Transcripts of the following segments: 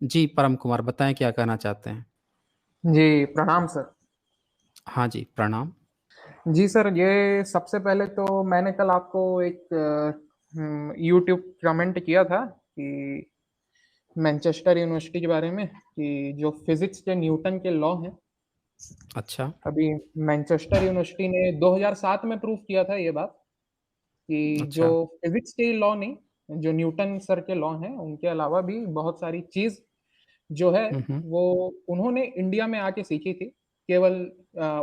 जी, परम कुमार बताएँ क्या कहना चाहते हैं? जी, प्रणाम सर। हाँ जी, प्रणाम। जी सर, ये सबसे पहले तो मैंने कल आपको एक यूट्यूब कमेंट किया था कि मैनचेस्टर यूनिवर्सिटी के बारे में कि जो फिज़िक्स के न्यूटन के लॉ हैं, अच्छा। अभी मैनचेस्टर यूनिवर्सिटी ने 2007 में प्रूव किया था ये बात कि जो अच्छा। फिज़िक्स के लॉ नहीं, जो न्यूटन सर के लॉ हैं, उनके अलावा भी बहुत सारी चीज़ जो है, हुँ, हुँ। वो उन्होंने इंडिया में आके सीखी थी। केवल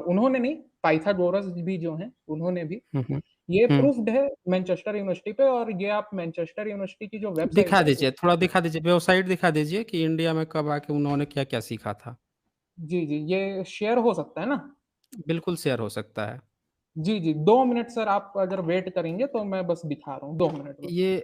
उन्होंने नहीं, पाइथागोरस भी जो हैं, उन्होंने भी। हुँ, हुँ। ये हुँ। प्रूफ्ड है मैनचेस्टर यूनिवर्सिटी पे और ये आप मैनचेस्टर यूनिवर्सिटी की जो वेबसाइट दिखा है दीजिए, उसपे थोड़ा भी दिखा दीजिए, वेबसाइट दिखा दीजिए कि इंडिया में कब आके उन्होंने क्या-क्या सीखा था? जी, जी, ये शेयर हो सकता है ना? बिल्कुल शेयर हो सकता है। जी, जी, 2 मिनट सर आप अगर वेट करेंगे तो मैं बस दिखा रहा हूँ, 2 मिनट बस। ये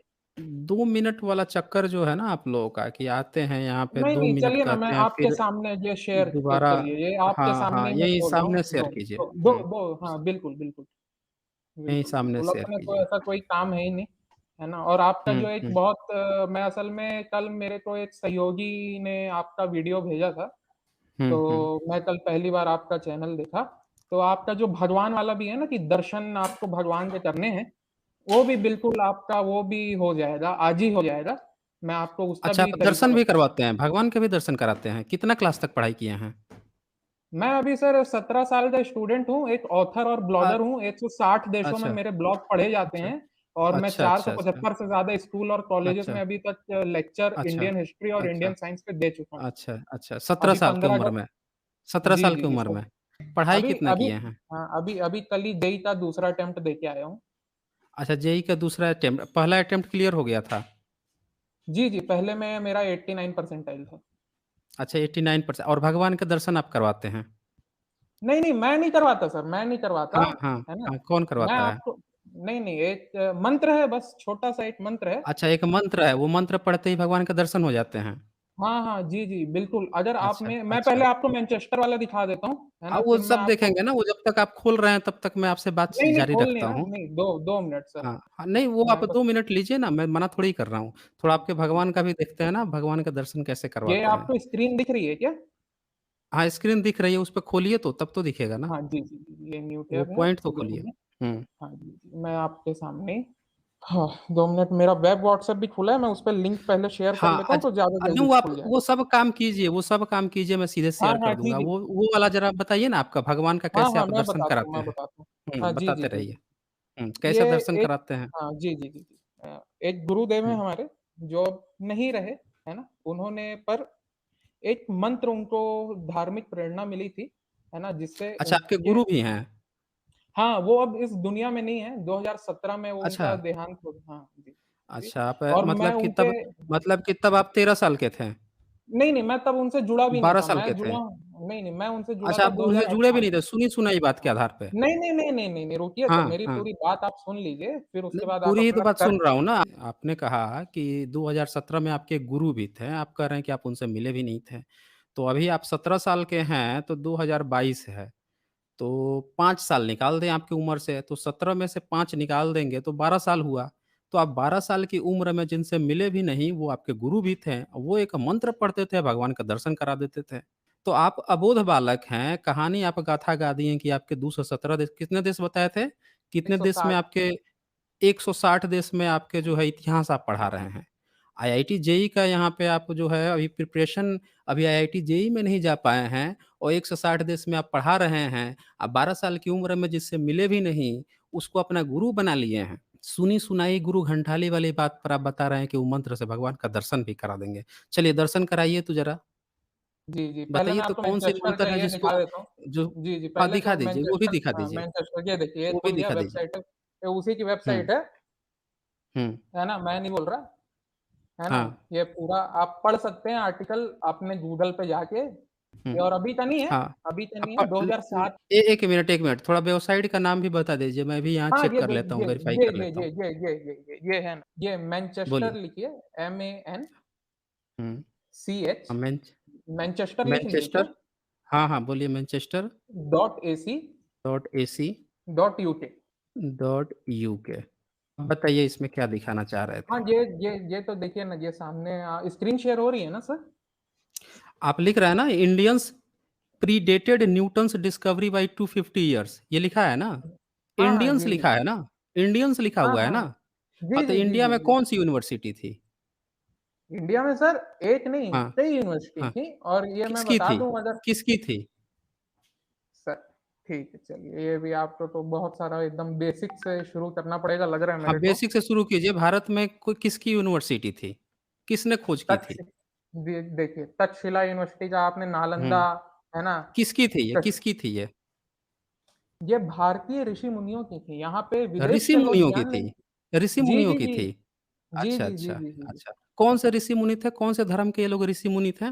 2 मिनट वाला चक्कर जो है ना आप लोगों का कि आते हैं यहाँ पे नहीं, 2 नहीं, मिनट चलिए ना मैं कहते हैं आपके फिर सामने ये शेयर दोबारा करिए, ये आपके हाँ, सामने हाँ, ही मैं यहीं खोल रहा हूँ, सामने शेयर 2 कीजिए। दो दो हुँ, 2 हाँ, बिल्कुल, बिल्कुल। यहीं बिल्कुल, सामने बिल्कुल, शेयर अपने को कीजिए। ऐसा कोई काम है ही नहीं, है ना? और आपका हुँ, जो एक हुँ, बहुत मैं असल में कल मेरे को एक सहयोगी ने आपका वीडियो भेजा था, हुँ, हुँ। तो मैं कल पहली बार आपका चैनल देखा। तो आपका जो भगवान वाला भी है ना कि दर्शन आपको भगवान के करने हैं, वो भी बिल्कुल आपका वो भी हो जाएगा, आज ही हो जाएगा। मैं आपको उसका अच्छा, भी आप तरीका दर्शन भी बताऊँ। करवाते हैं, भगवान के भी दर्शन कराते हैं। कितना क्लास तक पढ़ाई किए हैं? मैं अभी सर 17 साल का स्टूडेंट हूँ, एक ऑथर और अ, ब्लॉगर हूँ, 160 देशों में अच्छा, मेरे ब्लॉग पढ़े जाते अच्छा। हैं और मैं अच्छा, अच्छा, अच्छा। 475 से ज़्यादा स्कूल और कॉलेजेस अच्छा, में अभी तक लेक्चर अच्छा, इंडियन हिस्ट्री और अच्छा, इंडियन साइंस पे दे चुका हूँ। अच्छा, अच्छा। 17 अभी साल की 15 उम्र अगस्त में 17 जी, साल जी, की जी, उम्र सर। में। पढ़ाई अभी कितना अभी किए हैं? हाँ, अभी कल ही जेईई का दूसरा अटेम्प्ट दे के आया हूँ। अच्छा, जेईई का दूसरा अटेम्प्ट पहला अटेम्प्ट क्लियर हो गया था? जी, जी, पहले में मेरा 89 परसेंटाइल था। अच्छा 89% और भगवान के दर्शन आप करवाते हैं? नहीं, नहीं, मैं नहीं करवाता सर, मैं नहीं करवाता, हाँ, हाँ, है ना? हाँ, कौन मैं करवाता है? आपको नहीं, नहीं, एक मंत्र है बस, छोटा-सा एक मंत्र है। अच्छा एक मंत्र है, वो मंत्र पढ़ते ही भगवान के दर्शन हो जाते हैं? हाँ, हाँ, जी, जी, बिल्कुल। अगर अच्छा, आपने मैं अच्छा। पहले आपको मैनचेस्टर वाला दिखा देता हूँ, है हाँ, ना? वो फिर मैं सब आपको देखेंगे ना, वो जब तक आप खोल रहे हैं तब तक मैं आपसे बात नहीं, नहीं, जारी खोल नहीं रखता रहा, हूँ। नहीं, 2 मिनट सर, हाँ, हाँ, नहीं वो आप मैं बस 2 मिनट लीजिए ना, मैं मना थोड़ी कर रहा हूँ। थोड़ा आपके भगवान का भी देखते हैं ना, भगवान का दर्शन कैसे ये करवाते हैं। आपको स्क्रीन दिख रही है क्या? हाँ, स्क्रीन दिख रही है, उसपे खोलिए तो तब तो दिखेगा ना। हाँ, जी, जी, जी, ये म्यूट है वो अपना, पॉइंट तो 2 खोलिए। मिनट। हुँ। हाँ जी, जी, मैं आपके सामने ही हाँ, 2 मिनट मेरा वेब व्हाट्सएप भी खुला है, मैं उस पे लिंक पहले शेयर कर हाँ, लेता हूँ, तो ज़्यादा नहीं जल्दी वो आप खुल जाएगा। वो सब काम कीजिए, वो सब काम कीजिए मैं सीधे हाँ, शेयर हाँ, कर दूँगा। ठीक है। वो वाला ज़रा बताइए ना आपका भगवान का हाँ, कैसे हाँ, आप मैं दर्शन बताता हूँ कराते मैं हैं? बताता हूँ। हाँ, हुँ, जी, जी, बताते जी, रहिए। जी। कैसे ये दर्शन एक कराते हैं? हाँ, जी, जी, जी, जी। एक गुरुदेव हैं हुँ। हमारे, जो अब नहीं रहे, है ना? उन्होंने पर एक मंत्र उनको धार्मिक प्रेरणा मिली थी, है ना? जिससे अच्छा आपके उनके गुरु भी हैं? हाँ, वो अब इस दुनिया में नहीं है, 2017 में वो अच्छा, उनका देहांत हो हाँ, जी, जी। अच्छा आप और मैं उनके मतलब कि तब आप 13 साल के थे? नहीं, नहीं, मैं तब उनसे जुड़ा भी नहीं 12 था, साल मैं के थे? जुड़ा हूँ नहीं, नहीं, मैं उनसे जुड़ा अच्छा था आप उनसे जुड़े भी 2018 नहीं में। थे, सुनी-सुनाई बात के हाँ। आधार पे? नहीं, नहीं, नहीं, नहीं, नहीं, नहीं, रुकिए तो हाँ, मेरी हाँ। पूरी बात आप सुन लीजिए, फिर उसके नहीं, बाद आप पूरी ही तो अपना बात सुन तर्क रहा हूँ ना। आपने कहा कि 2017 में आपके गुरु भी थे, आप कह रहे हैं कि आप उनसे मिले भी नहीं थे। तो अभी आप 17 साल के हैं, तो 2022 है, तो 5 साल निकाल दें आपकी उम्र से, तो 17 में से 5 निकाल देंगे तो 12 साल हुआ। तो आप 12 साल की उम्र में जिनसे मिले भी नहीं, वो आपके गुरु भी थे, वो एक मंत्र पढ़ते थे, भगवान का दर्शन करा देते थे। तो आप अबोध बालक हैं, कहानी आप गाथा गा दिए कि आपके 217 देश कितने देश बताए थे? कितने देश में 160 आपके 160 देश में आपके जो है इतिहास आप पढ़ा रहे हैं। आईआईटी जेईई का यहाँ पे आप जो है अभी प्रिपरेशन अभी आईआईटी जेईई में नहीं जा पाए हैं और 160 देश में आप पढ़ा रहे हैं। आप 12 साल की उम्र में जिससे मिले भी नहीं, उसको अपना गुरु बना लिए हैं। सुनी-सुनाई गुरु घंटाली वाली बात पर आप बता रहे हैं कि वो मंत्र से भगवान का दर्शन भी करा देंगे। चलिए दर्शन कराइए तो ज़रा। जी, जी, पहले बताइए मैं तो आपको कौन-सी मैनचेस्टर मंत्र का है ये जिसको दिखा देता हूँ। जो जी, जी, हाँ, पहले दिखा तो दीजिए, वो भी मैनचेस्टर दिखा दीजिए। मैनचेस्टर ये देखिए, ये वो भी खुल गया दिखा दीजिए। वेबसाइट है, ये उसी की हुँ, वेबसाइट हुँ। है ना? मैं नहीं बोल रहा, है ना? हाँ, ये पूरा आप पढ़ सकते हैं आर्टिकल अपने गूगल पे जाके, हुँ। ये और अभी का नहीं है, हाँ। अभी का नहीं है, आप ल ल 2007 ए 1 मिनट थोड़ा वेबसाइट का नाम भी बता दीजिए, मैं भी यहाँ हाँ, चेक ये कर दे लेता हूँ, वेरीफ़ाई कर लेता हूँ। ये है ना, ये मैनचेस्टर बोलिए। लिखिए हुँ, MANCH मैनचेस्टर लिख लीजिए क्या? मैनचेस्टर हाँ, हाँ, बोलिए Manchester .ac dot AC .uk dot UK. बताइए इसमें क्या दिखाना चाह रहे हाँ, थे? ये तो देखिए ना, ये सामने स्क्रीन शेयर हो रही है ना सर? आप लिख रहे हैं ना, Indians predated Newton's discovery by 250 years, ये लिखा है ना? हाँ, हाँ, इंडियंस जी, जी। लिखा है ना? इंडियंस लिखा हाँ, हुआ है हाँ। ना? हाँ, जी, तो जी, जी, इंडिया जी, में जी। कौन-सी यूनिवर्सिटी थी? इंडिया में सर एक नहीं, हाँ, कई यूनिवर्सिटी हाँ। थी और ये मैं किसकी बता थी? दूँ अगर किसकी थी? सर ठीक है, चलिए ये भी आपको तो बहुत सारा एकदम बेसिक से शुरू करना पड़ेगा लग रहा है हाँ, मेरे को। बेसिक से शुरू कीजिए। भारत में कोई किसकी यूनिवर्सिटी थी? किसने खोज की थी? तक्ष देखिए तक्षशिला यूनिवर्सिटी का आपने हुँ। नालंदा, है ना? किसकी थी ये? कश किसकी थी ये? ये भारतीय ऋषि मुनियों की थी, यहाँ पे विदेश ऋषि के लोग मुनियों की ज्ञान थी? लेने ऋषि जी, मुनियों जी, की जी। थी? जी, अच्छा, जी, जी, अच्छा, जी, जी, जी। अच्छा। कौन से ऋषि मुनि थे? कौन से धर्म के ये लोग ऋषि मुनि थे?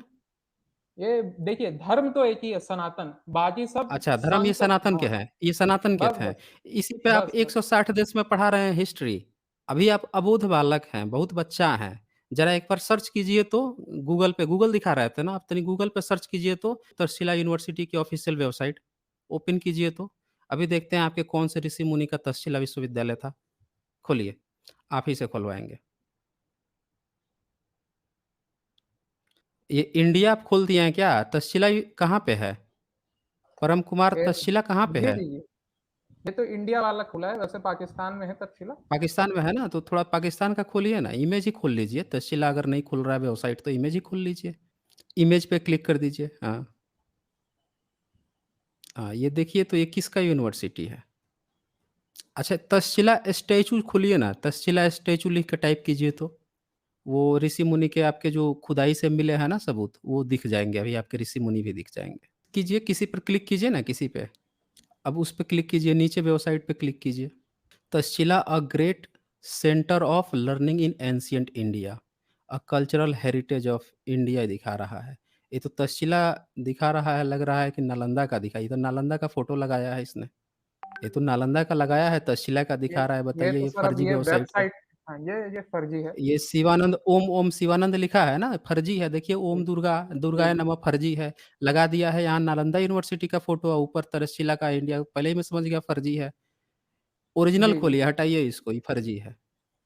ये देखिए धर्म तो एक ही है सनातन, बाकी सब अच्छा, धर्म ये संत सनातन के हाँ, हैं, ये सनातन के बस, थे। बस, इसी पे आप बस, बस। 160 देश में पढ़ा रहे हैं हिस्ट्री। अभी आप अबोध बालक हैं, बहुत बच्चा हैं। ज़रा एक बार सर्च कीजिए तो गूगल पे, गूगल दिखा रहे थे ना, आप तनी गूगल पे सर्च कीजिए तो तक्षशिला यूनिवर्सिटी की ऑफ़िशियल वेबसाइट ओपन कीजिए तो। अभी देखते हैं आपके कौन से ऋषि मुनि का तक्षशिला विश्वविद्यालय था। खोलिए, आप ही से खुलवाएँगे। ये इंडिया आप खोल दिए हैं क्या? तक्षशिला कहाँ पे है? परम कुमार ये तक्षशिला कहाँ पे जी, है? जी, जी। ये तो इंडिया वाला खुला है, वैसे पाकिस्तान में है तक्षशिला। पाकिस्तान में है ना, तो थोड़ा पाकिस्तान का खोलिए ना, इमेज ही खोल लीजिए। तक्षशिला अगर नहीं खुल रहा है वेबसाइट तो इमेज ही खोल लीजिए। इमेज पे क्लिक कर दीजिए। हाँ, हाँ, ये देखिए तो ये किसका यूनिवर्सिटी है? अच्छा, तक्षशिला स्टैच्यू खोलिए ना, तक्षशिला स्टैच्यू लिख के टाइप कीजिए तो। वो ऋषि मुनि के आपके जो खुदाई से मिले हैं ना सबूत, वो दिख जाएँगे, अभी आपके ऋषि मुनि भी दिख जाएँगे। कीजिए, किसी पर क्लिक कीजिए ना, किसी पे। अब उस पे क्लिक कीजिए, नीचे वेबसाइट पे क्लिक कीजिए। Takshashila a great centre of learning in ancient India, a cultural heritage of India दिखा रहा है। ये तो तक्षशिला दिखा रहा है, लग रहा है कि नालंदा का दिखा, ये तो नालंदा का फ़ोटो लगाया है इसने। ये तो नालंदा का लगाया है, तक्षशिला का ये दिखा रहा है, ये बताइए तो ये सर अब फर्जी ये वेबसाइट है। वेबसाइट हाँ, ये फर्जी है। ये शिवानंद ओम ओम शिवानंद लिखा है ना, फर्जी है। देखिए जी, ओम दुर्गा जी, दुर्गाय जी। नमः फर्जी है। लगा दिया है यहाँ नालंदा यूनिवर्सिटी का फ़ोटो और ऊपर तक्षशिला का इंडिया, पहले ही मैं समझ गया फर्जी है। ओरिजिनल जी, जी, खोलिए, जी। हटाइए इसको, ये फर्जी है।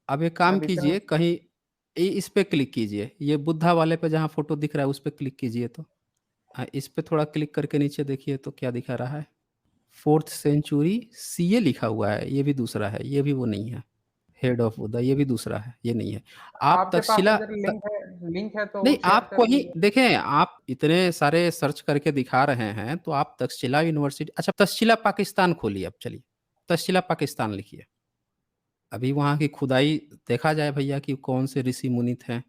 अब एक काम अब इतना कीजिए, कहीं इस पे क्लिक कीजिए, ये बुद्धा वाले पे जहाँ फ़ोटो दिख रहा है उस पे क्लिक कीजिए तो। हाँ, इस पे थोड़ा क्लिक करके नीचे देखिए तो क्या दिखा रहा है? 4th सेंचुरी सीए लिखा हुआ है, ये भी दूसरा है, ये भी वो नहीं है। हेड ऑफ बुद्धा ये भी दूसरा है, ये नहीं है। आप आपके पास तक्षशिला अगर त लिंक है तो नहीं, शेयर आप कर कहीं दीजिए। देखें, आप इतने सारे सर्च करके दिखा रहे हैं, तो आप तक्षशिला यूनिवर्सिटी, अच्छा तक्षशिला पाकिस्तान खोलिए अब चलिए, तक्षशिला पाकिस्तान लिखिए। अभी वहाँ की खुदाई देखा जाए भैया कि कौन से ऋषि मुनि थे,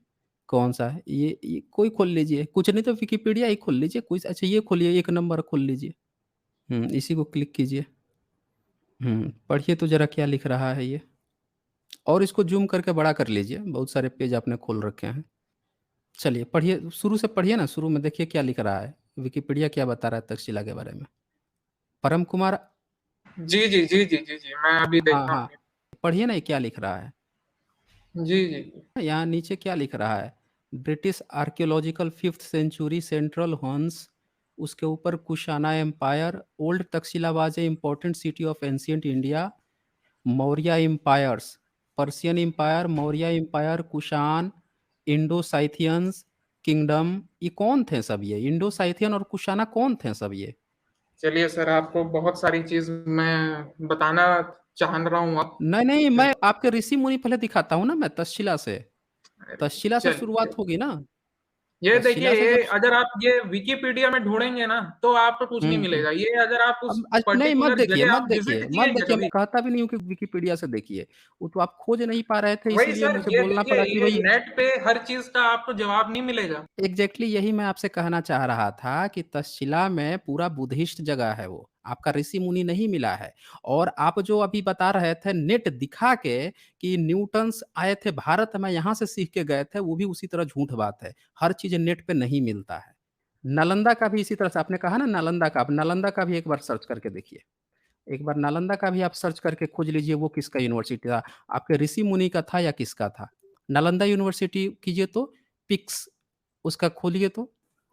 कौन-सा है। ये कोई खोल लीजिए, कुछ नहीं तो विकिपीडिया ही खोल लीजिए, कुछ अच्छा ये खोलिए, 1 नंबर खोल लीजिए। इसी को क्लिक कीजिए। पढ़िए तो ज़रा क्या लिख रहा है ये, और इसको ज़ूम करके बड़ा कर लीजिए, बहुत सारे पेज आपने खोल रखे हैं। चलिए पढ़िए, शुरू से पढ़िए ना, शुरू में देखिए क्या लिख रहा है, विकिपीडिया क्या बता रहा है तक्षशिला के बारे में। परम कुमार जी, जी, जी, जी, जी, जी, मैं अभी देख हाँ, रहा हाँ, हूँ। पढ़िए ना ये क्या लिख रहा है। जी, जी, जी। यहाँ नीचे क्या लिख रहा है? British archaeological 5th century central horns, उसके ऊपर Kushana empire, old Takshashila was a important city of ancient India, Maurya empires, Persian empire, Maurya empire, Kushan, Indo Scythians kingdom, ये कौन थे सब ये? इंडो साइथियन और कुशाना कौन थे सब ये? चलिए सर आपको बहुत सारी चीज़ मैं बताना चाह रहा हूँ अब। नहीं, नहीं, है मैं ना? आपके ऋषि मुनि पहले दिखाता हूँ ना मैं तक्षशिला से। अरे! तक्षशिला से चलिए। शुरुआत होगी ना, ये देखिए तक्षशिला से जब ये अगर आप ये विकिपीडिया में ढूँढेंगे ना, तो आपको कुछ नहीं हुँ। मिलेगा। ये अगर आप उस अब नहीं मत पर्टिकुलर देखिए, जगह मत आप देखिए, विज़िट मत किए हैं देखिए, मैं कभी? कहता भी नहीं हूँ कि विकिपीडिया से देखिए। वो तो आप खोज नहीं पा रहे थे वही इसीलिए सर, मुझे ये बोलना देखिए पड़ा कि ये भई नेट पे हर चीज़ का आपको जवाब नहीं मिलेगा। एग्ज़ैक्टली यही मैं आपसे कहना चाह रहा था कि तक्षशिला में पूरा बुद्धिस्ट जगह है वो, आपका ऋषि मुनि नहीं मिला है। और आप जो अभी बता रहे थे नेट दिखा के कि न्यूटन्स आए थे भारत में, यहाँ से सीख के गए थे, वो भी उसी तरह झूठ बात है। हर चीज़ नेट पे नहीं मिलता है। नालंदा का भी इसी तरह से आपने कहा ना नालंदा का, अब नालंदा का भी एक बार सर्च करके देखिए। एक बार नालंदा का भी आप सर्च करके खोज लीजिए वो किसका यूनिवर्सिटी था, आपके ऋषि मुनि का था या किसका था? नालंदा यूनिवर्सिटी कीजिए तो पिक्स उसका खोलिए तो।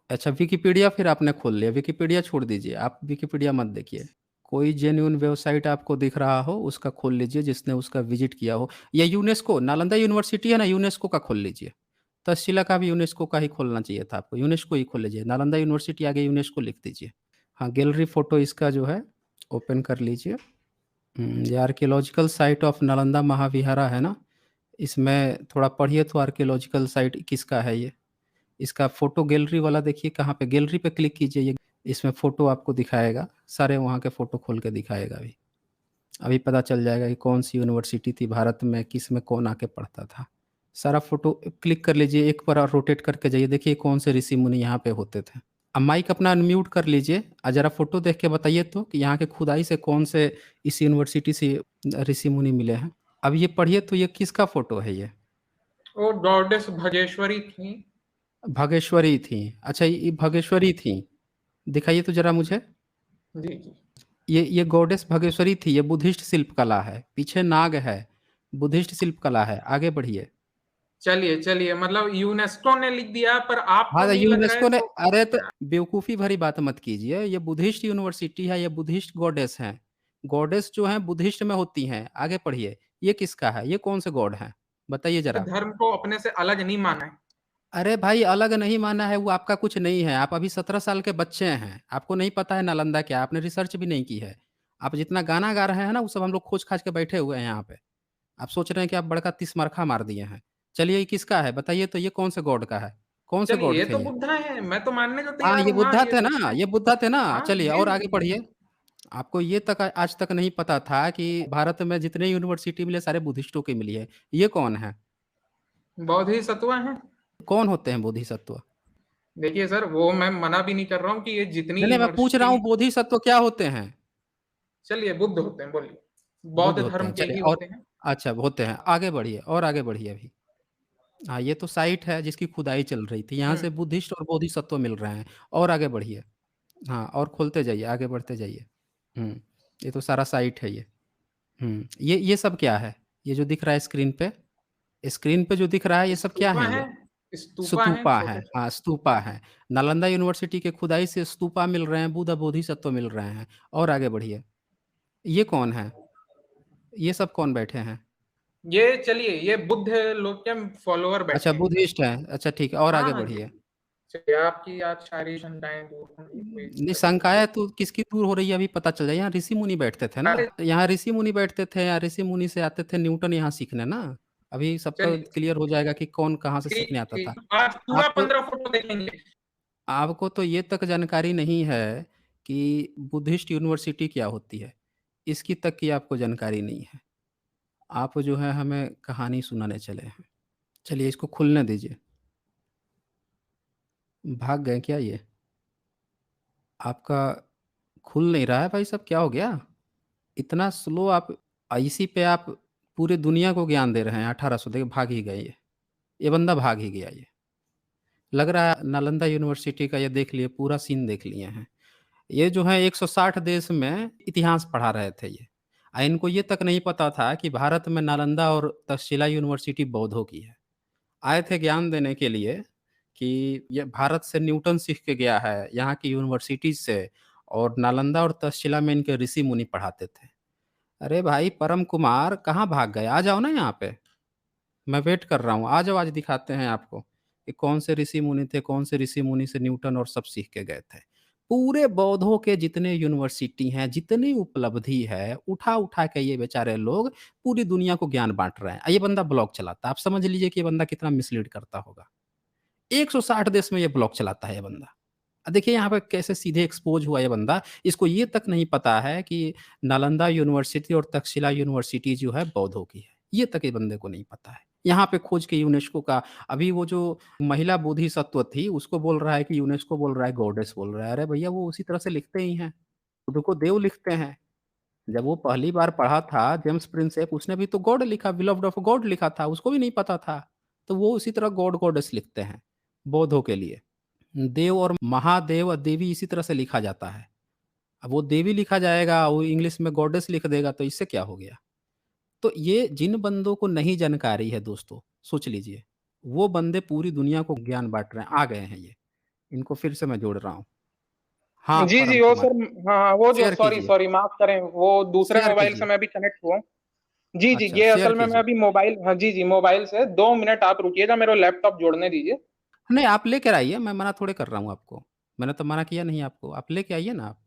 अच्छा विकिपीडिया फिर आपने खोल लिया, विकिपीडिया छोड़ दीजिए, आप विकिपीडिया मत देखिए। कोई जेन्युइन वेबसाइट आपको दिख रहा हो उसका खोल लीजिए जिसने उसका विज़िट किया हो, या यूनेस्को नालंदा यूनिवर्सिटी है ना, यूनेस्को का खोल लीजिए। तक्षशिला का भी यूनेस्को का ही खोलना चाहिए था आपको, यूनेस्को ही खोल लीजिए, नालंदा यूनिवर्सिटी आगे यूनेस्को लिख दीजिए। हाँ, गैलरी फ़ोटो इसका जो है ओपन कर लीजिए। ये archaeological site of Nalanda Mahavihara है ना? इसमें थोड़ा पढ़िए तो आर्कियोलॉजिकल साइट किसका है ये? इसका फ़ोटो गैलरी वाला देखिए कहाँ पे, गैलरी पे क्लिक कीजिए, ये इसमें फ़ोटो आपको दिखाएगा, सारे वहाँ के फ़ोटो खोल के दिखाएगा अभी। अभी पता चल जाएगा कि कौन-सी यूनिवर्सिटी थी भारत में, किस में कौन आके पढ़ता था। सारा फ़ोटो क्लिक कर लीजिए, एक बार और रोटेट करके जाइए, देखिए कौन से ऋषि-मुनि यहाँ पे होते थे। अब माइक अपना अनम्यूट कर लीजिए और ज़रा फ़ोटो देख के बताइए तो कि यहाँ के खुदाई से कौन से इस यूनिवर्सिटी से ऋषि-मुनि मिले हैं। अब ये पढ़िए तो ये किसका फ़ोटो है ये? वो गॉडेस भगेश्वरी थी। भागेश्वरी थी। अच्छा ये भागेश्वरी थी। दिखाइए तो ज़रा मुझे। जी, जी। ये गॉडेस भागेश्वरी थी, ये बुद्धिस्ट शिल्प कला है। पीछे नाग है, बुद्धिस्ट शिल्प कला है। आगे बढ़िए। चलिए, चलिए मतलब यूनेस्को ने लिख दिया पर आपको हाँ, तो नहीं लग रहा है यूनेस्को ने तो अरे तो बेवकूफ़ी भरी बात मत कीजिए। ये बुद्धिस्ट यूनिवर्सिटी है, ये बुद्धिस्ट गॉडेस हैं। गॉडेस जो हैं बुद्धिस्ट में होती हैं। आगे पढ़िए। ये किसका है? ये कौन से गॉड हैं? बताइए ज़रा। धर्म को अपने से अलग नहीं माना है। अरे भाई अलग नहीं माना है, वो आपका कुछ नहीं है। आप अभी 17 साल के बच्चे हैं। आपको नहीं पता है नालंदा क्या है, आपने रिसर्च भी नहीं की है। आप जितना गाना गा रहे हैं ना, वो सब हम लोग खोज-खाज के बैठे हुए हैं यहाँ पे। आप सोच रहे हैं कि आप बड़का तिसमरखा मार दिए हैं। चलिए ये किसका है? बताइए तो ये कौन से गॉड का है? कौन से चलिए गॉड ये थे तो ये? बुद्धा है, मैं तो मानने को हाँ, तैयार ये हूँ। हाँ, बुद्धा ये थे बुद्ध ना, है। ये बुद्धा थे ना। हाँ, चलिए जी, और आगे जी, जी। पढ़िए। आपको ये तक आज तक नहीं पता था कि भारत में जितने यूनिवर्सिटी मिले सारे बुद्धिस्टों की मिली है। ये कौन है? बोधिसत्व हैं। कौन होते हैं बोधिसत्व? देखिए सर, वो मैं मना भी नहीं कर रहा हूँ कि ये जितनी नहीं, मैं पूछ रहा यूनिवर्सिटी हूँ बोधिसत्व क्या होते हैं? चलिए बुद्ध होते हैं, बोलिए। बुद्ध बौद्ध होते धर्म हैं। के चलिए ही और होते हैं। अच्छा होते हैं। आगे बढ़िए और आगे बढ़िए अभी। हाँ, ये तो साइट है जिसकी खुदाई चल रही थी। यहाँ हुँ। से बुद्धिस्ट और बोधिसत्व मिल रहे हैं। और आगे बढ़िए। हाँ, और खोलते जाइए, आगे बढ़ते जाइए। हुँ, ये तो सारा साइट है ये। ये सब क्या है? ये जो दिख रहा है स्क्रीन पे? स्क्रीन पे जो दिख रहा है ये सब क्या स्तूपा है है, ये? स्तूपा है स्तूपा है, छोटे-छोटे। हाँ, स्तूपा है। नालंदा यूनिवर्सिटी के खुदाई से स्तूपा मिल रहे हैं, बुद्ध बोधिसत्व मिल रहे हैं। और आगे बढ़िए। ये कौन है? ये सब कौन बैठे हैं? ये चलिए ये बुद्ध लोग के फॉलोवर अच्छा बैठे हैं। बुद्धिस्ट हैं। अच्छा ठीक है और आगे हाँ, जी। बढ़िए। चलिए आपकी आज सारी शंकाएँ दूर होंगी, कोई नहीं दिक्कत नहीं शंकाएँ है। तो किसकी दूर हो रही है अभी पता चल जाए। यहाँ ऋषि-मुनि बैठते थे ना। अरे! यहाँ ऋषि-मुनि बैठते थे, यहाँ ऋषि-मुनि से आते थे न्यूटन यहाँ सीखने ना। अभी सबका चलिए, क्लियर हो जाएगा कि कौन कहाँ से ठीक, सीखने आता था। ठीक। आज पूरा आप 15 फ़ोटो देखेंगे। आपको तो ये तक जानकारी नहीं है कि बुद्धिस्ट यूनिवर्सिटी क्या होती है। इसकी तक की आपको जानकारी नहीं है। आप जो है हमें कहानी सुनाने चले हैं। चलिए इसको खुलने दीजिए। भाग गए क्या ये? आपका खुल नहीं रहा है भाई साहब क्या हो गया? इतना स्लो आप इसी पे आप पूरे दुनिया को ज्ञान दे रहे हैं 1800 देखिए भाग ही गए ये। ये बंदा भाग ही गया ये। लग रहा है नालंदा यूनिवर्सिटी का ये देख लिए पूरा सीन देख लिए हैं। ये जो है 160 देश में इतिहास पढ़ा रहे थे ये। इनको ये तक नहीं पता था कि भारत में नालंदा और तक्षशिला यूनिवर्सिटी बौद्धों की है। आए थे ज्ञान देने के लिए कि ये भारत से न्यूटन सीख के गया है, यहाँ की यूनिवर्सिटीज़ से और नालंदा और तक्षशिला में इनके ऋषि-मुनि पढ़ाते थे। अरे भाई परम कुमार कहाँ भाग गए? आ जाओ ना यहाँ पे। मैं वेट कर रहा हूँ। आ जाओ आज दिखाते हैं आपको कि कौन से ऋषि-मुनि थे, कौन से ऋषि-मुनि से न्यूटन और सब सीख के गए थे। पूरे बौद्धों के जितने यूनिवर्सिटी हैं, जितनी उपलब्धि है, उठा-उठा के ये बेचारे लोग पूरी दुनिया को ज्ञान बाँट रहे हैं। ये बंदा ब्लॉग चलाता है। आप समझ लीजिए कि ये बंदा कितना मिसलीड करता होगा। 160 देश में ये ब्लॉग चलाता है ये बंदा। देखिए यहाँ पे कैसे सीधे एक्सपोज़ हुआ ये बंदा। इसको ये तक नहीं पता है कि नालंदा यूनिवर्सिटी और तक्षशिला यूनिवर्सिटी जो है बौद्धों की है। ये तक ये बंदे को नहीं पता है। यहाँ पे खोज के यूनेस्को का अभी वो जो महिला बोधिसत्व थी उसको बोल रहा है कि यूनेस्को बोल रहा है गॉडेस बोल रहा है। अरे भैया वो उसी तरह से लिखते ही हैं। खुद को देव लिखते हैं। जब वो पहली बार पढ़ा था जेम्स प्रिंसेप उसने भी तो गॉड लिखा, बिलोव्ड ऑफ गॉड लिखा था, उसको भी नहीं पता था। तो वो उसी तरह गॉड गॉडेस लिखते हैं, बौद्धों के लिए। देव और महादेव और देवी इसी तरह से लिखा जाता है। अब वो देवी लिखा जाएगा, वो इंग्लिश में गॉडेस लिख देगा तो इससे क्या हो गया? तो ये जिन बंदों को नहीं जानकारी है दोस्तों, सोच लीजिए, वो बंदे पूरी दुनिया को ज्ञान बाँट रहे हैं, आ गए हैं ये। इनको फिर से मैं जोड़ रहा हूँ। हाँ, जी, जी, परम वो कुमार, सर हाँ, वो जो शेयर सॉरी, कीजिए, सॉरी माफ़ करें, वो दूसरे शेयर मोबाइल से कीजिए। मैं अभी कनेक्ट हुआ हूँ। जी, जी, अच्छा, ये शेयर असल में मैं कीजिए। अभी मोबाइल, हाँ जी, जी, मोबाइल से 2 मिनट आप रुकिएगा, मेरा लैपटॉप जोड़ने दीजिए। नहीं, आप लेकर आइए, मैं मना थोड़ी कर रहा हूँ आपको। मैंने तो मना किया नहीं आपको, आप लेके आइए ना आप।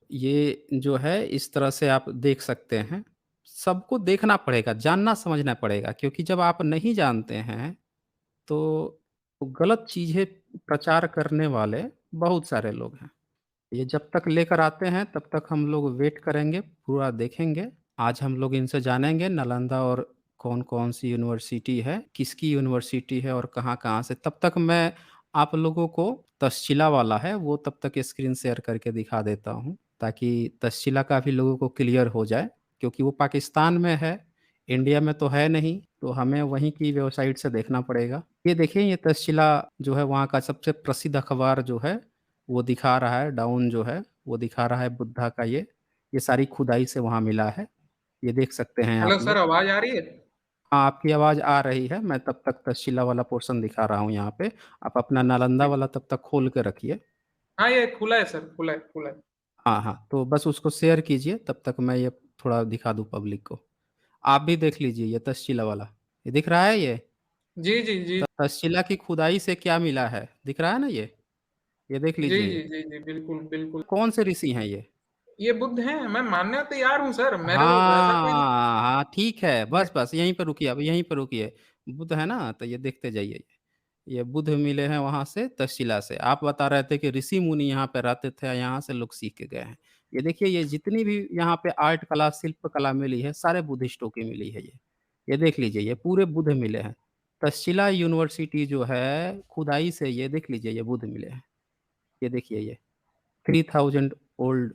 ये जो है इस तरह से आप देख सकते हैं। सबको देखना पड़ेगा, जानना समझना पड़ेगा क्योंकि जब आप नहीं जानते हैं, तो गलत चीज़ें प्रचार करने वाले बहुत सारे लोग हैं। ये जब तक लेकर आते हैं तब तक हम लोग वेट करेंगे, पूरा देखेंगे। आज हम लोग इनसे जानेंगे नालंदा और कौन-कौन सी यूनिवर्सिटी है, किसकी यूनिवर्सिटी है और कहाँ-कहाँ से। तब तक मैं आप लोगों को तक्षशिला वाला है वो तब तक स्क्रीन शेयर करके दिखा देता हूँ, ताकि तक्षशिला का भी लोगों को क्लियर हो जाए क्योंकि वो पाकिस्तान में है, इंडिया में तो है नहीं, तो हमें वहीं की वेबसाइट से देखना पड़ेगा। ये देखिए ये तक्षशिला जो है वहाँ का सबसे प्रसिद्ध अखबार जो है वो दिखा रहा है डाउन जो है, वो दिखा रहा है बुद्धा का ये सारी खुदाई से वहाँ मिला है। ये देख सकते हैं हेलो आप सर, लोग। आवाज़ आ रही है? हाँ, आपकी आवाज़ आ रही है, मैं तब तक तक्षशिला वाला पोर्शन दिखा रहा हूँ यहाँ पे। आप अपना नालंदा जी। वाला तब तक खोल के रखिए। हाँ, ये खुला है सर, खुला है, खुला है। हाँ, हाँ, तो बस उसको शेयर कीजिए तब तक मैं ये थोड़ा दिखा दूँ पब्लिक को। आप भी देख लीजिए ये तक्षशिला वाला। ये दिख रहा है ये? जी, जी, जी। तक्षशिला की खुदाई से क्या मिला है, दिख रहा है ना ये? ये देख जी, लीजिए जी, ये। जी, जी, बिल्कुल, बिल्कुल। कौन से ऋषि हैं ये? ये बुद्ध हैं, मैं मानने को तैयार हूँ सर, मेरा तो ऐसा कोई हाँ, हाँ, ठीक है। मैं बस, बस यहीं पे रुकिए, अब यहीं पे रुकिए। बुध है ना, तो ये देखते जाइए। ये बुध मिले हैं वहाँ से तक्षशिला से। आप बता रहे थे कि ऋषि-मुनि यहाँ पे रहते थे, यहाँ से लोग सीख के गए हैं। ये देखिए ये जितनी भी यहाँ पे आर्ट कला, शिल्प कला मिली है, सारे बुद्धिस्टों की मिली है ये। ये देख लीजिए, ये पूरे बुध मिले हैं। तक्षशिला यूनिवर्सिटी जो है, खुदाई से ये देख लीजिए ये बुध मिले हैं। ये देखिए ये। 3000 ओल्ड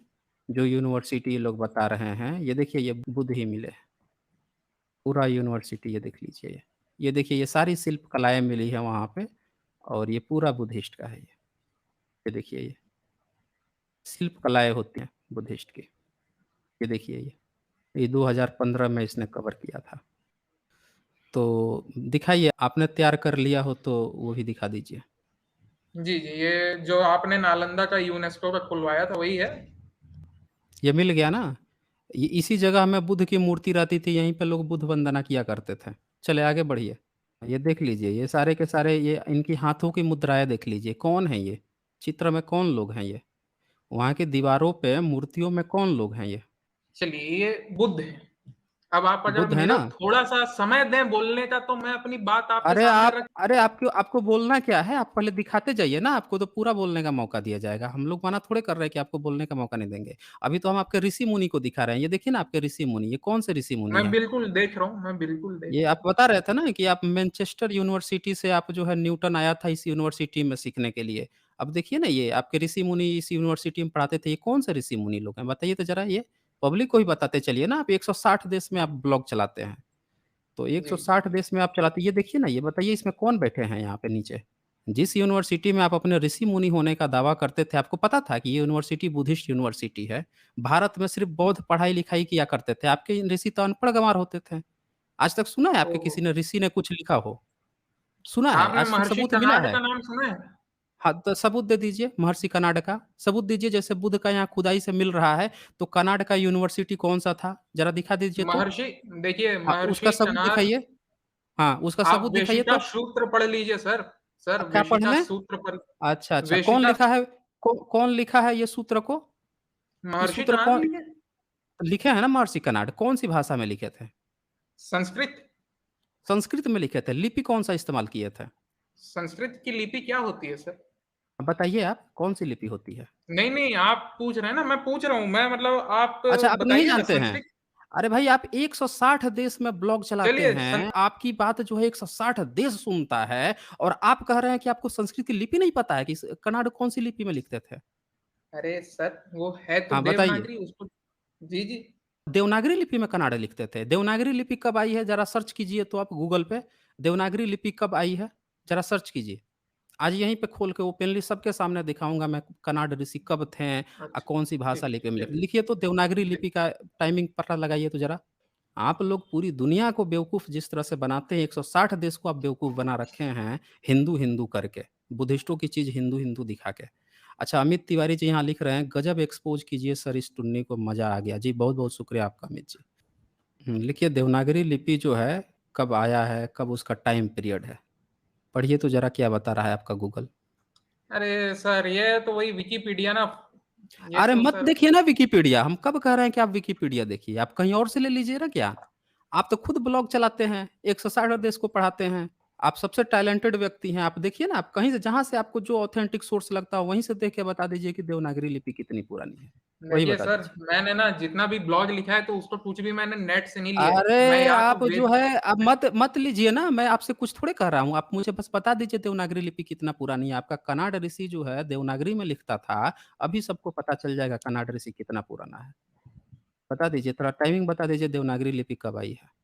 जो यूनिवर्सिटी ये लोग बता रहे हैं, ये देखिए ये बुद्ध ही मिले हैं। पूरा यूनिवर्सिटी ये देख लीजिए ये। ये देखिए ये सारी शिल्प कलाएँ मिली हैं वहाँ पे और ये पूरा बुद्धिस्ट का है ये। ये देखिए ये, शिल्प कलाएँ होती हैं बुद्धिस्ट की। ये देखिए ये 2015 में इसने कवर किया था। तो दिखाइए आपने तैयार कर लिया हो तो वो भी दिखा दीजिए। जी, जी, ये जो आपने नालंदा का यूनेस्को का खुलवाया था वही है? ये मिल गया ना? ये इसी जगह में बुद्ध की मूर्ति रहती थी, यहीं पे लोग बुद्ध वंदना किया करते थे। चलिए आगे बढ़िए। ये देख लीजिए, ये सारे के सारे ये इनकी हाथों की मुद्राएँ देख लीजिए, कौन है ये? चित्र में कौन लोग हैं ये? वहाँ की दीवारों पे मूर्तियों में कौन लोग हैं ये? चलिए, ये बुद्ध हैं। अब आप अगर बुद्ध है मेरा ना? थोड़ा-सा समय दें बोलने का, तो मैं अपनी बात आपके सामने रख अरे आपको आपको बोलना क्या है? आप पहले दिखाते जाइए ना, आपको तो पूरा बोलने का मौका दिया जाएगा। हम लोग मना थोड़े कर रहे हैं कि आपको बोलने का मौका नहीं देंगे। अभी तो हम आपके ऋषि-मुनि को दिखा रहे हैं। ये देखिए ना आपके ऋषि-मुनि, ये कौन से ऋषि-मुनि मैं हैं? बिल्कुल देख रहा हूँ, मैं बिल्कुल देख ये रहा आप हूँ। बता रहे थे ना कि आप मैनचेस्टर यूनिवर्सिटी से आप जो है न्यूटन आया था इस यूनिवर्सिटी में सीखने के लिए। अब देखिए ना ये आपके ऋषि-मुनि इस यूनिवर्सिटी में पढ़ाते थे, ये कौन से ऋषि-मुनि लोग हैं? बताइए तो ज़रा ये? पब्लिक को ही बताते चलिए ना, आप 160 देश में आप ब्लॉग चलाते हैं। तो जी, जी। 160 देश में आप चलाते ये देखिए ना, ये बताइए इसमें कौन बैठे हैं यहाँ पे नीचे? जिस यूनिवर्सिटी में आप अपने ऋषि-मुनि होने का दावा करते थे, आपको पता था कि ये यूनिवर्सिटी बुद्धिस्ट यूनिवर्सिटी है। भारत में सिर्फ़ बौद्ध पढ़ाई-लिखाई किया करते थे, आपके ऋषि तो अनपढ़ गँवार होते थे। आज तक सुना है आपके ओहो! किसी ने ऋषि ने कुछ लिखा हो? सुना है? आपने आज तक महर्षि सबूत मिला कणाद है? का नाम सुना है? हाँ, तो सबूत दे दीजिए महर्षि कर्नाड का। सबूत दीजिए जैसे बुद्ध का यहाँ खुदाई से मिल रहा है, तो कर्नाड का यूनिवर्सिटी कौन-सा था? ज़रा दिखा दीजिए तो। महर्षि देखिए, हाँ, उसका महर्षि सबूत कणाद, दिखाइए। हाँ, उसका आप सबूत दिखाइए वेशिका तो। सूत्र पढ़ लीजिए सर। सर, क्या वेशिका पढ़ने? सूत्र पर अच्छा, अच्छा। कौन वेशिका लिखा है कौन लिखा है ये सूत्र को? ये महर्षि सूत्र कणाद कौन लिखे? लिखे हैं ना महर्षि कर्नाड, कौन-सी भाषा में लिखे थे? संस्कृत। संस्कृत में लिखे थे, लिपि कौन-सा इस्तेमाल किए थे? संस्कृत की लिपि क्या होती है सर? बताइए आप, कौन-सी लिपि होती है? नहीं, नहीं, आप पूछ रहे हैं ना, मैं पूछ रहा हूँ। मैं मतलब आप अच्छा, आप नहीं बताइए ना जानते हैं? संस्कृत। अरे भाई, आप 160 देश में ब्लॉग चलाते चलिए हैं, आपकी बात जो है 160 देश सुनता है और आप कह रहे हैं कि आपको संस्कृत की लिपि नहीं पता है कि स कन्नड़ कौन-सी लिपि में लिखते थे? अरे सर, वो है तो हाँ, बताइए। देवनागरी उसको। जी, जी। देवनागरी लिपि में कन्नड़ लिखते थे। देवनागरी लिपि कब आई है ज़रा सर्च कीजिए तो आप गूगल पे, देवनागरी लिपि कब आई है? ज़रा सर्च कीजिए। आज यहीं पे खोल के ओपनली सबके सामने दिखाऊँगा मैं कन्नड़ ऋषि कब थे अच्छा, कौन-सी भाषा ठीक, लिपि में लिखते चलिए, लिखिए तो देवनागरी ठीक। लिपि का टाइमिंग पता लगाइए तो ज़रा। आप लोग पूरी दुनिया को बेवकूफ़ जिस तरह से बनाते हैं, 160 देश को आप बेवकूफ़ बना रखे हैं, हिंदू-हिंदू करके, बुद्धिस्टों की चीज़ हिंदू-हिंदू दिखा के। अच्छा, अमित तिवारी जी यहाँ लिख रहे हैं, "गज़ब एक्सपोज़ कीजिए सर इस टुन्नी को, मज़ा आ गया।" जी, बहुत-बहुत शुक्रिया आपका अमित जी। लिखिए देवनागरी लिपि जो है, कब आया है, कब उसका टाइम पीरियड है? पढ़िए तो ज़रा क्या बता रहा है आपका गूगल। अरे सर, ये तो वही विकिपीडिया ना, ये अरे तो मत सर। देखिए ना विकिपीडिया, हम कब कह रहे हैं कि आप विकिपीडिया देखिए, आप कहीं और से ले लीजिए ना ज्ञान। आप तो खुद ब्लॉग चलाते हैं, 160 देश को पढ़ाते हैं, आप सबसे टैलेंटेड व्यक्ति हैं, आप देखिए ना, आप कहीं से जहाँ से आपको जो ऑथेंटिक सोर्स लगता हो, वहीं से देख के बता दीजिए कि देवनागरी लिपि कितनी पुरानी है, वही देखिए बता सर, दीजिए। मैंने ना जितना भी ब्लॉग लिखा है, तो उसको कुछ भी मैंने नेट से नहीं लिया है। मैं अरे! या तो आप जो वेद है आप मत लीजिए ना, मैं आपसे कुछ थोड़े कह रहा हूँ, आप मुझे बस बता दीजिए देवनागरी लिपि कितना पुरानी है। आपका कन्नड़ ऋषि जो है देवनागरी में लिखता था, अभी सबको पता चल जाएगा कन्नड़ ऋषि कितना पुराना है। बता दीजिए, थोड़ा टाइमिंग बता दीजिए देवनागरी लिपि कब आई है?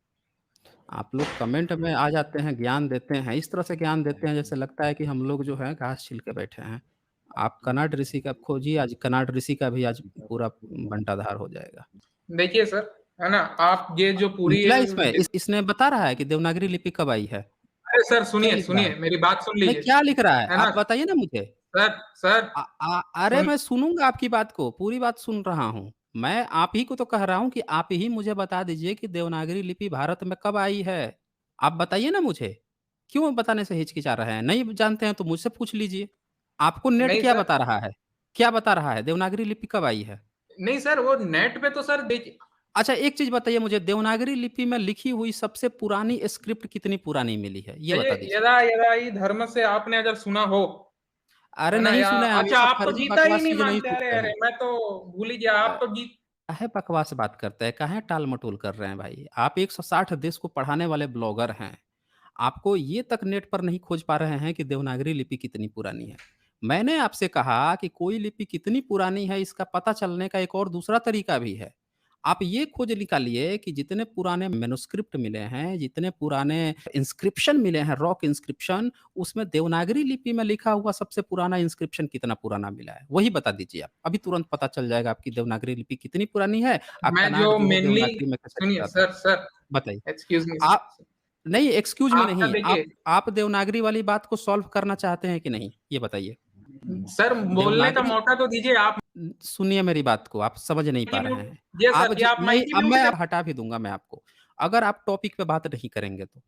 आप लोग कमेंट में आ जाते हैं, ज्ञान देते हैं, इस तरह से ज्ञान देते हैं जैसे लगता है कि हम लोग जो है घास छील के बैठे हैं। आप कन्नड़ ऋषि का खोजिए, आज कन्नड़ ऋषि का भी आज पूरा बंटाधार हो जाएगा। देखिए सर, है ना? आप ये जो पूरी निकला इसमें इसने बता रहा है कि देवनागरी लिपि कब आई है? अरे सर, क्या सुनिए, लिख रहा है? सुनिए, मेरी बात सुन नहीं, लीजिए, क्या लिख रहा है? है ना? आप बताइए ना मुझे। सर सर, अरे सुन मैं सुनूँगा आपकी बात को, पूरी बात सुन रहा हूँ। मैं आप ही को तो कह रहा हूँ कि आप ही मुझे बता दीजिए कि देवनागरी लिपि भारत में कब आई है? आप बताइए ना मुझे। क्यों बताने से हिचकिचा रहे हैं? नहीं जानते हैं तो मुझसे पूछ लीजिए। आपको नेट नहीं क्या सर, बता रहा है? क्या बता रहा है? देवनागरी लिपि कब आई है? नहीं सर, वो नेट पे तो सर देखिए। अच्छा एक चीज़ बताइए मुझे देवनागरी लिपि में लिखी हुई सबसे पुरानी स्क्रिप्ट कितनी पुरानी मिली है? ये देखिए, बता दीजिए। यदा यदा ही धर्म से आपने अगर सुना हो, अरे है ना? नहीं या सुना है, हम ये अच्छा, सब आप तो फर्जी गीता ही बकवास नहीं चीज़ें नहीं मानते। अरे, सुनते अरे! हैं। मैं तो भूल ही गया, आप तो गी काहे बकवास बात करते हैं? काहे टाल-मटोल कर रहे हैं भाई? आप 160 देश को पढ़ाने वाले ब्लॉगर हैं। आपको ये तक नेट पर नहीं खोज पा रहे हैं कि देवनागरी लिपि कितनी पुरानी है। मैंने आपसे कहा कि कोई लिपि कितनी पुरानी है इसका पता चलने का एक और दूसरा तरीका भी है। आप ये खोज निकालिए कि जितने पुराने मैन्युस्क्रिप्ट मिले हैं, जितने पुराने इंस्क्रिप्शन मिले हैं, रॉक इंस्क्रिप्शन, उसमें देवनागरी लिपि में लिखा हुआ सबसे पुराना इंस्क्रिप्शन कितना पुराना मिला है, वही बता दीजिए आप। अभी तुरंत पता चल जाएगा आपकी देवनागरी लिपि कितनी पुरानी है, मैं कन्नड़ जो जो है मेनली देवनागरी में कैसे सुनिए लिखता था। सर, सर, बताइए। एक्सक्यूज़ मी आप सर। नहीं एक्सक्यूज़ मी आपका नहीं, देखिए, आप देवनागरी वाली बात को सॉल्व करना चाहते हैं कि नहीं? ये बताइए। सर, बोलने का देवनागरी मौका तो दीजिए आप। सुनिए मेरी बात को, आप समझ नहीं कि पा रहे म्यूट हैं। जी आप सर, ये ज आप नहीं माइक ही अब म्यूट मैं कर। अब हटा भी दूँगा मैं आपको, अगर आप टॉपिक पे बात नहीं करेंगे तो।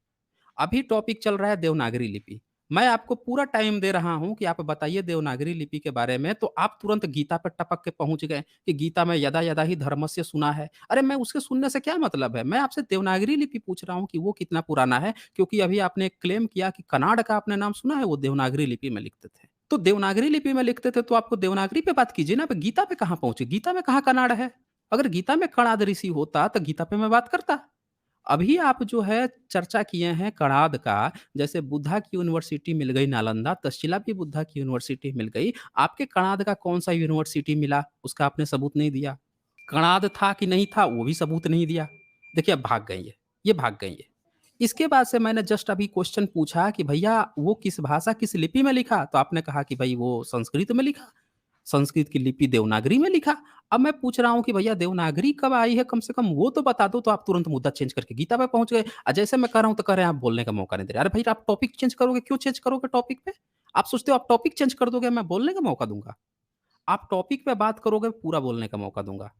अभी टॉपिक चल रहा है देवनागरी लिपि। मैं आपको पूरा टाइम दे रहा हूँ कि आप बताइए देवनागरी लिपि के बारे में, तो आप तुरंत गीता पे टपक के पहुँच गए कि गीता में यदा यदा ही धर्मस्य सुना है। अरे मैं उसके सुनने से क्या मतलब है? मैं आपसे देवनागरी लिपि पूछ रहा हूँ कि वो कितना पुराना है, क्योंकि अभी आपने क्लेम किया कि कन्नड़ का आपने नाम सुना है, वो देवनागरी लिपि में लिखते थे। तो देवनागरी लिपि में लिखते थे, तो आपको देवनागरी पे बात कीजिए ना, अब गीता पे कहाँ पहुँचे? गीता में कहाँ कन्नड़ है? अगर गीता में कणाद ऋषि होता, तो गीता पे मैं बात करता। अभी आप जो है चर्चा किए हैं कणाद का, जैसे बुद्धा की यूनिवर्सिटी मिल गई नालंदा, तक्षशिला भी बुद्धा की यूनिवर्सिटी मिल गई। आपके कणाद का कौन-सा यूनिवर्सिटी मिला, उसका आपने सबूत नहीं दिया। कणाद था कि नहीं था, वो भी सबूत नहीं दिया। देखिए अब भाग गई है, ये भाग गई है। इसके बाद से मैंने जस्ट अभी क्वेश्चन पूछा कि भैया वो किस भाषा, किस लिपि में लिखा? तो आपने कहा कि भई वो संस्कृत में लिखा। संस्कृत की लिपि देवनागरी में लिखा। अब मैं पूछ रहा हूँ कि भैया देवनागरी कब आई है कम से कम वो तो बता दो, तो आप तुरंत मुद्दा चेंज करके गीता पे पहुँच गए। जैसे मैं कह रहा हूँ तो कह रहे हैं आप बोलने का मौका नहीं दे रहे। अरे भाई आप टॉपिक चेंज करोगे, क्यों चेंज करोगे टॉपिक पे? आप सोचते हो आप टॉपिक चेंज कर दोगे मैं बोलने का मौका दूँगा? आप टॉपिक पे बात करोगे पूरा बोलने का मौका दूँगा।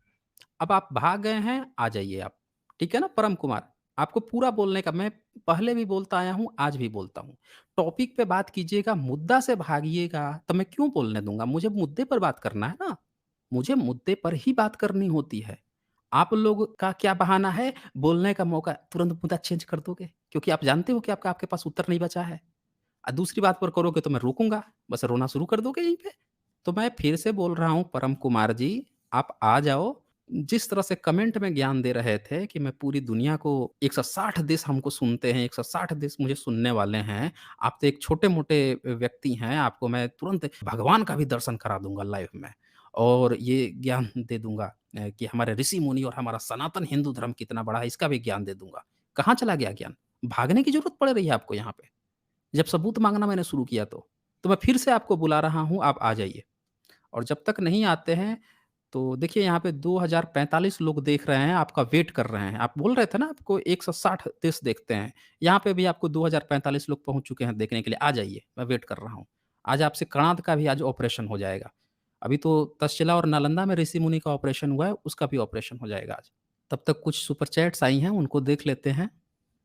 अब आप भाग गए हैं, आ जाइए आप। ठीक है ना परम कुमार? आपको पूरा बोलने का मैं पहले भी बोलता आया हूँ, आज भी बोलता हूँ। टॉपिक पे बात कीजिएगा, मुद्दा से भागिएगा, तो मैं क्यों बोलने दूँगा? मुझे मुद्दे पर बात करना है ना। मुझे मुद्दे पर ही बात करनी होती है। आप लोग का क्या बहाना है, बोलने का मौका तुरंत मुद्दा चेंज कर दोगे, क्योंकि आप जानते हो कि आपका आपके पास उत्तर नहीं बचा है। दूसरी बात पर करोगे तो मैं रोकूँगा, बस रोना शुरू कर दोगे यहीं पे। तो मैं फिर से बोल रहा हूँ परम कुमार जी, आप आ जाओ। जिस तरह से कमेंट में ज्ञान दे रहे थे कि मैं पूरी दुनिया को 160 देश हमको सुनते हैं, 160 देश मुझे सुनने वाले हैं। आप तो एक छोटे-मोटे व्यक्ति हैं, आपको मैं तुरंत भगवान का भी दर्शन करा दूँगा लाइव में और ये ज्ञान दे दूँगा कि हमारे ऋषि-मुनि और हमारा सनातन हिंदू धर्म कितना बड़ा है, इसका भी ज्ञान दे दूँगा। कहाँ चला गया ज्ञान? भागने की ज़रूरत पड़ रही है आपको यहाँ पे। जब सबूत माँगना मैंने शुरू किया तो। तो मैं फिर से आपको बुला रहा हूँ, आप आ जाइए और जब तक नहीं आते हैं, तो देखिए यहाँ पे 2045 लोग देख रहे हैं, आपका वेट कर रहे हैं। आप बोल रहे थे ना आपको 160 देश देखते हैं। यहाँ पे भी आपको 2045 लोग पहुँच चुके हैं देखने के लिए, आ जाइए, मैं वेट कर रहा हूँ। आज आपसे कणाद का भी आज ऑपरेशन हो जाएगा। अभी तो तक्षशिला और नालंदा में ऋषि-मुनि का ऑपरेशन हुआ है, उसका भी ऑपरेशन हो जाएगा आज। तब तक कुछ सुपर चैट्स आई हैं, उनको देख लेते हैं।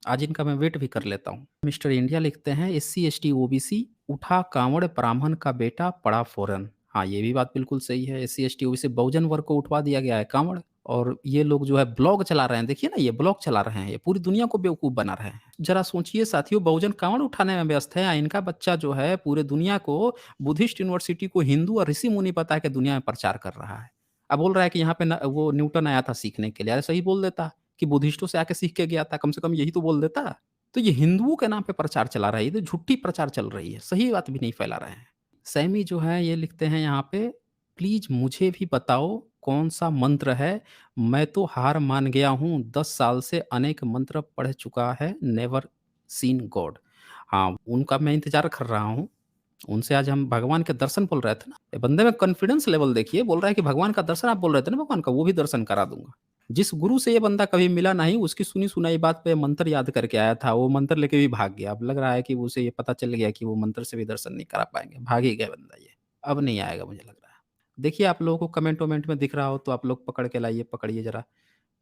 आज इनका मैं वेट भी कर लेता हूँ। मिस्टर इंडिया लिखते हैं, एससी, एसटी, ओबीसी उठा काँवड़ ब्राह्मण का बेटा पड़ा फ़ौरन। हाँ, ये भी बात बिल्कुल सही है। एससी, एसटी, ओबीसी बहुजन वर्ग को उठवा दिया गया है काँवड़, और ये लोग जो है ब्लॉग चला रहे हैं। देखिए ना, ये ब्लॉग चला रहे हैं, ये पूरी दुनिया को बेवकूफ़ बना रहे हैं। ज़रा सोचिए साथियों, बहुजन काँवड़ उठाने में व्यस्त है, इनका बच्चा जो है पूरे दुनिया को, बुद्धिस्ट यूनिवर्सिटी को हिंदू और ऋषि-मुनि बता के दुनिया में प्रचार कर रहा है। अब बोल रहा है कि यहाँ पे न वो न्यूटन आया था सीखने के लिए। अरे सही बोल देता कि बुद्धिस्टों से आके सीख के गया था, कम से कम यही तो बोल देता। तो ये हिंदुओं के नाम पे प्रचार चला रहा है, ये तो झूठी प्रचार चल रही है, सही बात भी नहीं फैला रहे हैं। सैमी जो है ये लिखते हैं यहाँ पे, प्लीज़ मुझे भी बताओ कौन-सा मंत्र है? मैं तो हार मान गया हूँ, 10 साल से अनेक मंत्र पढ़ चुका है, नेवर सीन गॉड। हाँ, उनका मैं इंतज़ार कर रहा हूँ। उनसे आज हम भगवान के दर्शन बोल रहे थे ना, ये बंदे में कॉन्फिडेंस लेवल देखिए, बोल रहा है कि भगवान का दर्शन, आप बोल रहे थे ना भगवान का, वो भी दर्शन करा दूँगा। जिस गुरु से ये बंदा कभी मिला नहीं, उसकी सुनी-सुनाई बात पे मंत्र याद करके आया था, वो मंत्र लेके भी भाग गया। अब लग रहा है कि उसे ये पता चल गया कि वो मंत्र से भी दर्शन नहीं करा पाएँगे, भाग ही गया बंदा ये। अब नहीं आएगा मुझे लग रहा है। देखिए आप लोगों को कमेंट-वमेंट में दिख रहा हो तो आप लोग पकड़ के लाइए, पकड़िए ज़रा,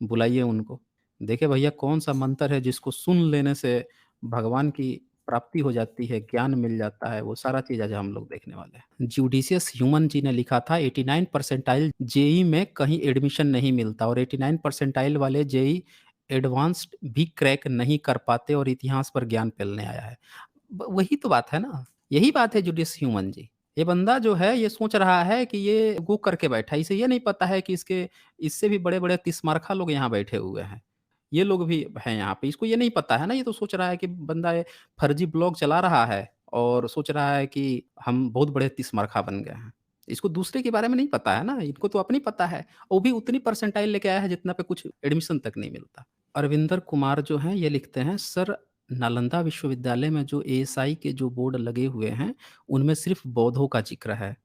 बुलाइए उनको। देखिए भैया कौन-सा मंत्र है जिसको सुन लेने से भगवान की प्राप्ति हो जाती है, ज्ञान मिल जाता है, वो सारा चीज़ आज हम लोग देखने वाले हैं। ज्यूडिशियस ह्यूमन जी ने लिखा था, 89 परसेंटाइल जेईई में कहीं एडमिशन नहीं मिलता, और 89 परसेंटाइल वाले जेईई एडवांस्ड भी क्रैक नहीं कर पाते और इतिहास पर ज्ञान फैलने आया है। वही तो बात है ना, यही बात है ज्यूडिशियस ह्यूमन जी। ये बंदा जो है ये सोच रहा है कि ये वो करके बैठा है, इसे ये नहीं पता है कि इसके इससे भी बड़े-बड़े तिस्मारखा लोग यहाँ बैठे हुए हैं। ये लोग भी हैं यहाँ पे, इसको ये नहीं पता है ना, ये तो सोच रहा है कि बंदा ये फर्जी ब्लॉग चला रहा है और सोच रहा है कि हम बहुत बड़े तिस्मारखा बन गए हैं। इसको दूसरे के बारे में नहीं पता है ना, इनको तो अपनी पता है। वो भी उतनी परसेंटाइल लेके आया है जितना पे कुछ एडमिशन तक नहीं मिलता। अरविंदर कुमार जो हैं ये लिखते हैं, सर नालंदा विश्वविद्यालय में जो एएसआई के जो बोर्ड लगे हुए हैं, उनमें सिर्फ़ बौद्धों का ज़िक्र है।